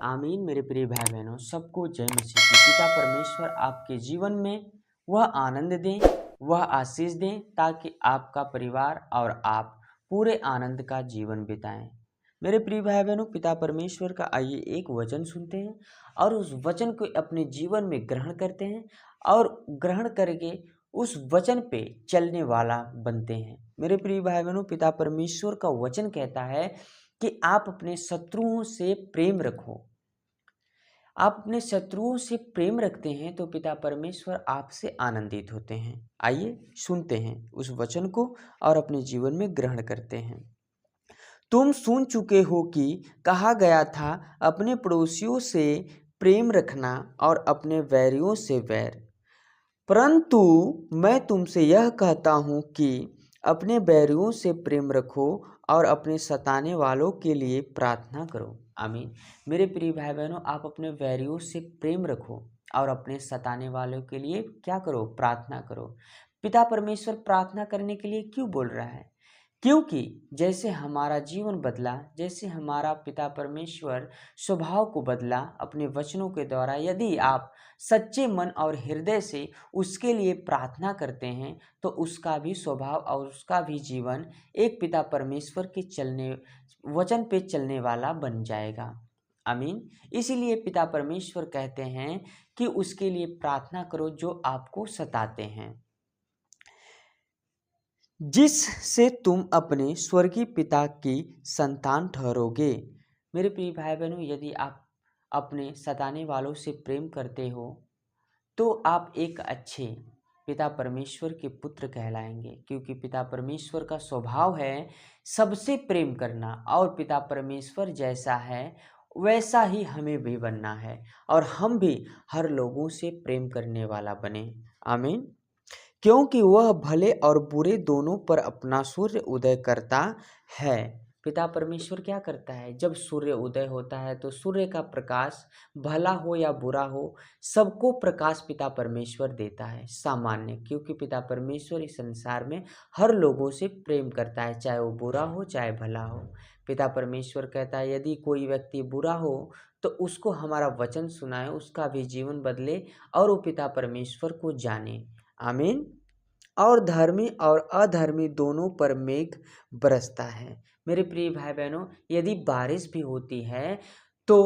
आमीन। मेरे प्रिय भाई बहनों, सबको जय मसीह की। पिता परमेश्वर आपके जीवन में वह आनंद दें, वह आशीष दें, ताकि आपका परिवार और आप पूरे आनंद का जीवन बिताएं। मेरे प्रिय भाई बहनों, पिता परमेश्वर का आइए एक वचन सुनते हैं और उस वचन को अपने जीवन में ग्रहण करते हैं और ग्रहण करके उस वचन पे चलने वाला बनते हैं। मेरे प्रिय भाई बहनों, पिता परमेश्वर का वचन कहता है कि आप अपने शत्रुओं से प्रेम रखो। आप अपने शत्रुओं से प्रेम रखते हैं तो पिता परमेश्वर आपसे आनंदित होते हैं। आइए सुनते हैं उस वचन को और अपने जीवन में ग्रहण करते हैं। तुम सुन चुके हो कि कहा गया था, अपने पड़ोसियों से प्रेम रखना और अपने वैरियों से वैर। परंतु मैं तुमसे यह कहता हूँ कि अपने बैरियों से प्रेम रखो और अपने सताने वालों के लिए प्रार्थना करो। आमीन। मेरे प्रिय भाई बहनों, आप अपने बैरियों से प्रेम रखो और अपने सताने वालों के लिए क्या करो? प्रार्थना करो। पिता परमेश्वर प्रार्थना करने के लिए क्यों बोल रहा है? क्योंकि जैसे हमारा जीवन बदला, जैसे हमारा पिता परमेश्वर स्वभाव को बदला अपने वचनों के द्वारा, यदि आप सच्चे मन और हृदय से उसके लिए प्रार्थना करते हैं तो उसका भी स्वभाव और उसका भी जीवन एक पिता परमेश्वर के वचन पे चलने वाला बन जाएगा। आमीन। इसीलिए पिता परमेश्वर कहते हैं कि उसके लिए प्रार्थना करो जो आपको सताते हैं, जिससे तुम अपने स्वर्गीय पिता की संतान ठहरोगे। मेरे प्रिय भाई बहनों, यदि आप अपने सताने वालों से प्रेम करते हो तो आप एक अच्छे पिता परमेश्वर के पुत्र कहलाएंगे, क्योंकि पिता परमेश्वर का स्वभाव है सबसे प्रेम करना और पिता परमेश्वर जैसा है वैसा ही हमें भी बनना है और हम भी हर लोगों से प्रेम करने वाला बने। आमीन। क्योंकि वह भले और बुरे दोनों पर अपना सूर्य उदय करता है। पिता परमेश्वर क्या करता है? जब सूर्य उदय होता है तो सूर्य का प्रकाश भला हो या बुरा हो, सबको प्रकाश पिता परमेश्वर देता है सामान्य, क्योंकि पिता परमेश्वर इस संसार में हर लोगों से प्रेम करता है, चाहे वो बुरा हो चाहे भला हो। पिता परमेश्वर कहता है यदि कोई व्यक्ति बुरा हो तो उसको हमारा वचन सुनाए, उसका भी जीवन बदले और वो पिता परमेश्वर को जाने। आमीन। और धर्मी और अधर्मी दोनों पर मेघ बरसता है। मेरे प्रिय भाई बहनों, यदि बारिश भी होती है तो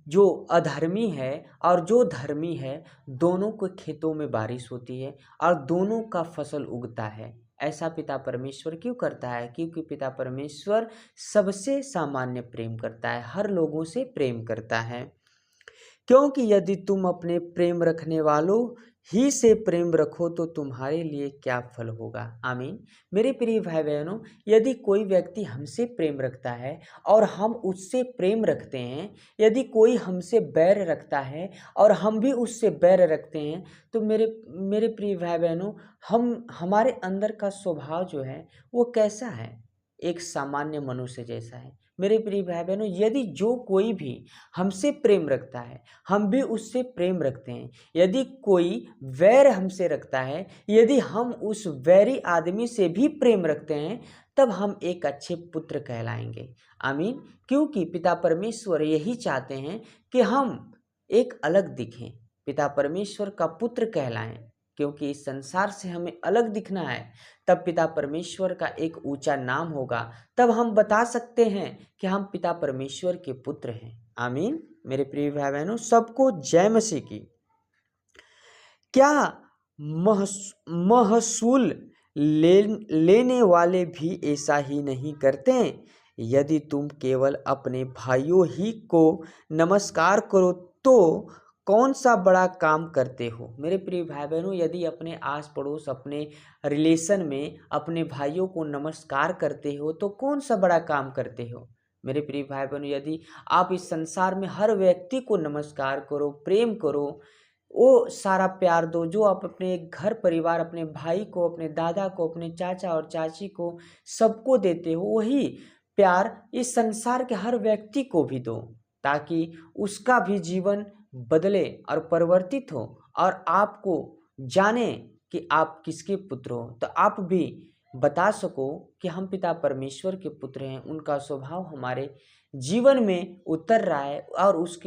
जो अधर्मी है और जो धर्मी है दोनों के खेतों में बारिश होती है और दोनों का फसल उगता है। ऐसा पिता परमेश्वर क्यों करता है? क्योंकि पिता परमेश्वर सबसे सामान्य प्रेम करता है, हर लोगों से प्रेम करता है। क्योंकि यदि तुम अपने प्रेम रखने वालों ही से प्रेम रखो तो तुम्हारे लिए क्या फल होगा। आमीन। मेरे प्रिय भाई बहनों, यदि कोई व्यक्ति हमसे प्रेम रखता है और हम उससे प्रेम रखते हैं, यदि कोई हमसे बैर रखता है और हम भी उससे बैर रखते हैं, तो मेरे मेरे प्रिय भाई बहनों, हमारे अंदर का स्वभाव जो है वो कैसा है? एक सामान्य मनुष्य जैसा है। मेरे प्रिय भाई बहनों, यदि जो कोई भी हमसे प्रेम रखता है हम भी उससे प्रेम रखते हैं। यदि कोई वैर हमसे रखता है, यदि हम उस वैरी आदमी से भी प्रेम रखते हैं, तब हम एक अच्छे पुत्र कहलाएंगे। आमीन। क्योंकि पिता परमेश्वर यही चाहते हैं कि हम एक अलग दिखें, पिता परमेश्वर का पुत्र कहलाएं। क्योंकि इस संसार से हमें अलग दिखना है, तब पिता परमेश्वर का एक ऊंचा नाम होगा, तब हम बता सकते हैं कि हम पिता परमेश्वर के पुत्र हैं। आमीन। मेरे प्रिय भाई बहनों, सबको जय मसीह की। क्या महसूल लेने वाले भी ऐसा ही नहीं करते? यदि तुम केवल अपने भाइयों ही को नमस्कार करो तो कौन सा बड़ा काम करते हो? मेरे प्रिय भाई बहनों, यदि अपने आस पड़ोस अपने रिलेशन में अपने भाइयों को नमस्कार करते हो तो कौन सा बड़ा काम करते हो? मेरे प्रिय भाई बहनों, यदि आप इस संसार में हर व्यक्ति को नमस्कार करो, प्रेम करो, वो सारा प्यार दो जो आप अपने घर परिवार, अपने भाई को, अपने दादा को, अपने चाचा और चाची को, सबको देते हो, वही प्यार इस संसार के हर व्यक्ति को भी दो, ताकि उसका भी जीवन बदले और परिवर्तित हो और आपको जाने कि आप किसके पुत्र हो, तो आप भी बता सको कि हम पिता परमेश्वर के पुत्र हैं। उनका स्वभाव हमारे जीवन में उतर रहा है और उस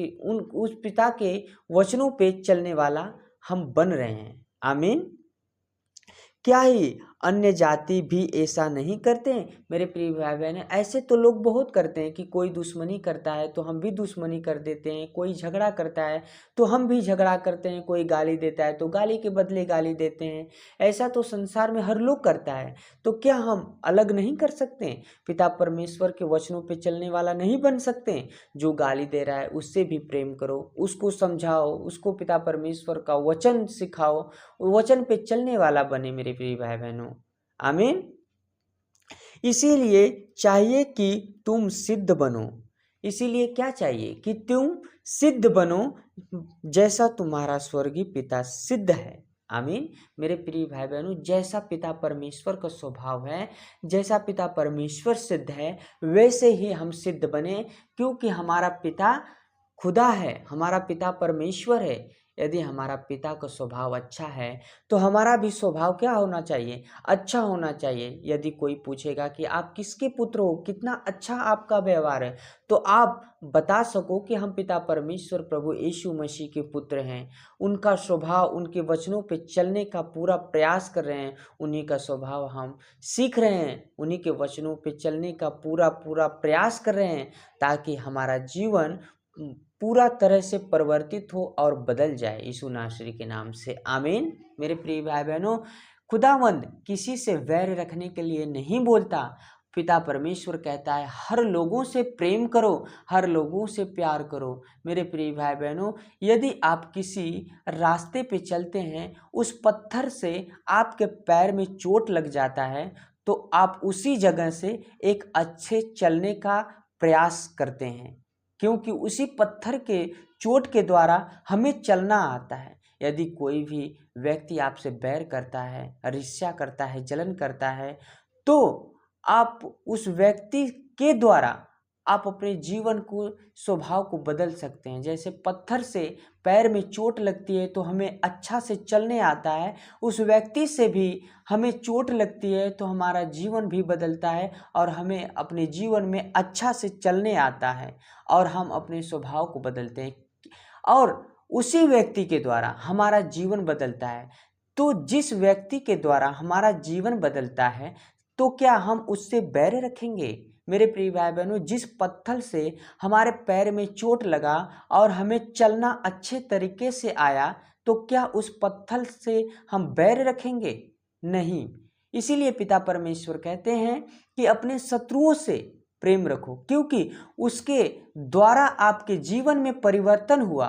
पिता के वचनों पे चलने वाला हम बन रहे हैं। आमीन। क्या ही अन्य जाति भी ऐसा नहीं करते हैं? मेरे प्रिय भाई बहन, ऐसे तो लोग बहुत करते हैं कि कोई दुश्मनी करता है तो हम भी दुश्मनी कर देते हैं, कोई झगड़ा करता है तो हम भी झगड़ा करते हैं, कोई गाली देता है तो गाली के बदले गाली देते हैं। ऐसा तो संसार में हर लोग करता है, तो क्या हम अलग नहीं कर सकते? पिता परमेश्वर के वचनों पे चलने वाला नहीं बन सकते? जो गाली दे रहा है उससे भी प्रेम करो, उसको समझाओ, उसको पिता परमेश्वर का वचन सिखाओ, वचन पे चलने वाला बने मेरे प्रिय भाई बहनों। आमीन। इसीलिए चाहिए कि तुम सिद्ध बनो। इसीलिए क्या चाहिए? कि तुम सिद्ध बनो जैसा तुम्हारा स्वर्गीय पिता सिद्ध है। आमीन। मेरे प्रिय भाई बहनों, जैसा पिता परमेश्वर का स्वभाव है, जैसा पिता परमेश्वर सिद्ध है, वैसे ही हम सिद्ध बने, क्योंकि हमारा पिता खुदा है, हमारा पिता परमेश्वर है। यदि हमारा पिता का स्वभाव अच्छा है तो हमारा भी स्वभाव क्या होना चाहिए? अच्छा होना चाहिए। यदि कोई पूछेगा कि आप किसके पुत्र हो, कितना अच्छा आपका व्यवहार है, तो आप बता सको कि हम पिता परमेश्वर प्रभु यीशु मसीह के पुत्र हैं। उनका स्वभाव, उनके वचनों पे चलने का पूरा प्रयास कर रहे हैं, उन्हीं का स्वभाव हम सीख रहे हैं, उन्हीं के वचनों पे चलने का पूरा पूरा प्रयास कर रहे हैं, ताकि हमारा जीवन पूरा तरह से परिवर्तित हो और बदल जाए यीशु नासरी के नाम से। आमीन। मेरे प्रिय भाई बहनों, खुदावंद किसी से वैर रखने के लिए नहीं बोलता। पिता परमेश्वर कहता है हर लोगों से प्रेम करो, हर लोगों से प्यार करो। मेरे प्रिय भाई बहनों, यदि आप किसी रास्ते पे चलते हैं, उस पत्थर से आपके पैर में चोट लग जाता है, तो आप उसी जगह से एक अच्छे चलने का प्रयास करते हैं, क्योंकि उसी पत्थर के चोट के द्वारा हमें चलना आता है। यदि कोई भी व्यक्ति आपसे बैर करता है, ईर्ष्या करता है, जलन करता है, तो आप उस व्यक्ति के द्वारा आप अपने जीवन को, स्वभाव को बदल सकते हैं। जैसे पत्थर से पैर में चोट लगती है तो हमें अच्छा से चलने आता है, उस व्यक्ति से भी हमें चोट लगती है तो हमारा जीवन भी बदलता है और हमें अपने जीवन में अच्छा से चलने आता है और हम अपने स्वभाव को बदलते हैं और उसी व्यक्ति के द्वारा हमारा जीवन बदलता है। तो जिस व्यक्ति के द्वारा हमारा जीवन बदलता है, तो क्या हम उससे बैर रखेंगे? मेरे प्रिय भाई बहनों, जिस पत्थर से हमारे पैर में चोट लगा और हमें चलना अच्छे तरीके से आया, तो क्या उस पत्थर से हम बैर रखेंगे? नहीं। इसीलिए पिता परमेश्वर कहते हैं कि अपने शत्रुओं से प्रेम रखो, क्योंकि उसके द्वारा आपके जीवन में परिवर्तन हुआ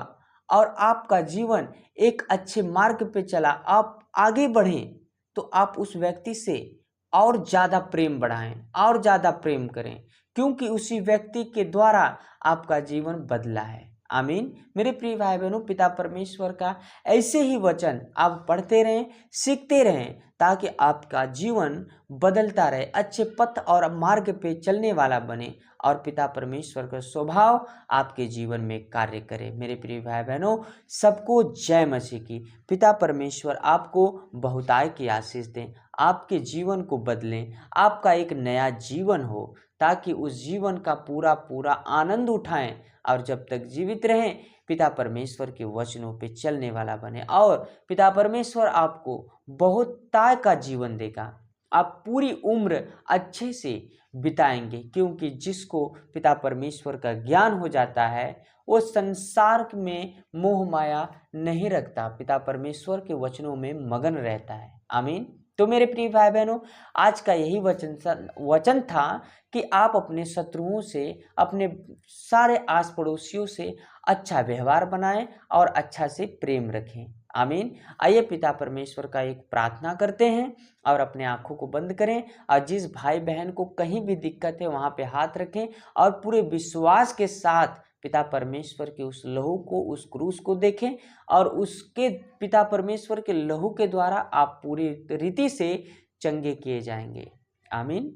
और आपका जीवन एक अच्छे मार्ग पे चला, आप आगे बढ़ें, तो आप उस व्यक्ति से और ज़्यादा प्रेम बढ़ाएं और ज़्यादा प्रेम करें, क्योंकि उसी व्यक्ति के द्वारा आपका जीवन बदला है। आमीन। मेरे प्रिय भाई बहनों, पिता परमेश्वर का ऐसे ही वचन आप पढ़ते रहें, सीखते रहें, ताकि आपका जीवन बदलता रहे, अच्छे पथ और मार्ग पे चलने वाला बने और पिता परमेश्वर का स्वभाव आपके जीवन में कार्य करे। मेरे प्रिय भाई बहनों, सबको जय मसीह की। पिता परमेश्वर आपको बहुताय की आशीष दें, आपके जीवन को बदलें, आपका एक नया जीवन हो, ताकि उस जीवन का पूरा पूरा आनंद उठाएं और जब तक जीवित रहें पिता परमेश्वर के वचनों पे चलने वाला बने और पिता परमेश्वर आपको बहुताय का जीवन देगा। आप पूरी उम्र अच्छे से बिताएंगे, क्योंकि जिसको पिता परमेश्वर का ज्ञान हो जाता है वो संसार में मोह माया नहीं रखता, पिता परमेश्वर के वचनों में मगन रहता है। आमीन। तो मेरे प्रिय भाई बहनों, आज का यही वचन था कि आप अपने शत्रुओं से, अपने सारे आस पड़ोसियों से अच्छा व्यवहार बनाएं और अच्छा से प्रेम रखें। आमीन। आइए पिता परमेश्वर का एक प्रार्थना करते हैं और अपने आंखों को बंद करें और जिस भाई बहन को कहीं भी दिक्कत है वहां पे हाथ रखें और पूरे विश्वास के साथ पिता परमेश्वर के उस लहू को, उस क्रूस को देखें और उसके पिता परमेश्वर के लहू के द्वारा आप पूरी रीति से चंगे किए जाएंगे। आमीन।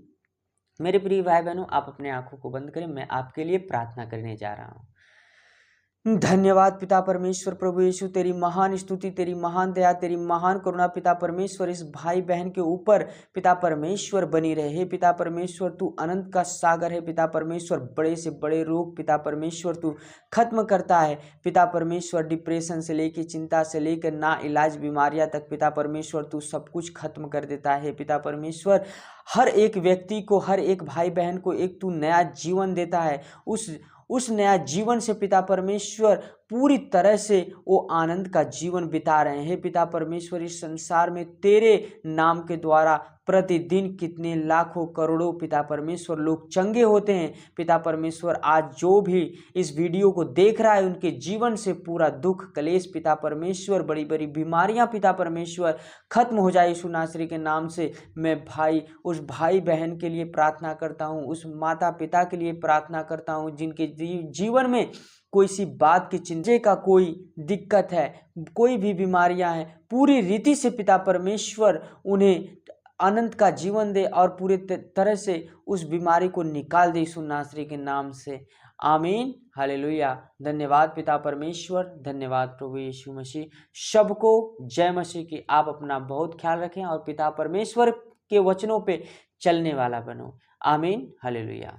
मेरे प्रिय भाई बहनों, आप अपने आंखों को बंद करें, मैं आपके लिए प्रार्थना करने जा रहा हूँ। धन्यवाद पिता परमेश्वर, प्रभु यीशु तेरी महान स्तुति, तेरी महान दया, तेरी महान करुणा पिता परमेश्वर इस भाई बहन के ऊपर पिता परमेश्वर बनी रहे। हे पिता परमेश्वर तू अनंत का सागर है पिता परमेश्वर, बड़े से बड़े रोग पिता परमेश्वर तू खत्म करता है पिता परमेश्वर। डिप्रेशन से लेकर, चिंता से लेकर, ना इलाज बीमारियां तक पिता परमेश्वर तू सब कुछ खत्म कर देता है पिता परमेश्वर। हर एक व्यक्ति को, हर एक भाई बहन को एक तू नया जीवन देता है। उस नया जीवन से पिता परमेश्वर पूरी तरह से वो आनंद का जीवन बिता रहे हैं पिता परमेश्वर। इस संसार में तेरे नाम के द्वारा प्रतिदिन कितने लाखों करोड़ों पिता परमेश्वर लोग चंगे होते हैं पिता परमेश्वर। आज जो भी इस वीडियो को देख रहा है उनके जीवन से पूरा दुख कलेश पिता परमेश्वर, बड़ी बड़ी बीमारियां पिता परमेश्वर खत्म हो जाए यीशु नासरी के नाम से। मैं उस भाई बहन के लिए प्रार्थना करता हूँ, उस माता पिता के लिए प्रार्थना करता हूँ जिनके जीवन में कोई सी बात की चिंता का कोई दिक्कत है, कोई भी बीमारियां हैं, पूरी रीति से पिता परमेश्वर उन्हें अनंत का जीवन दे और पूरे तरह से उस बीमारी को निकाल दे यीशु नासरी के नाम से। आमीन, हालेलुया। धन्यवाद पिता परमेश्वर, धन्यवाद प्रभु यीशु मसीह। सबको जय मसीह की। आप अपना बहुत ख्याल रखें और पिता परमेश्वर के वचनों पे चलने वाला बनो। आमीन, हालेलुया।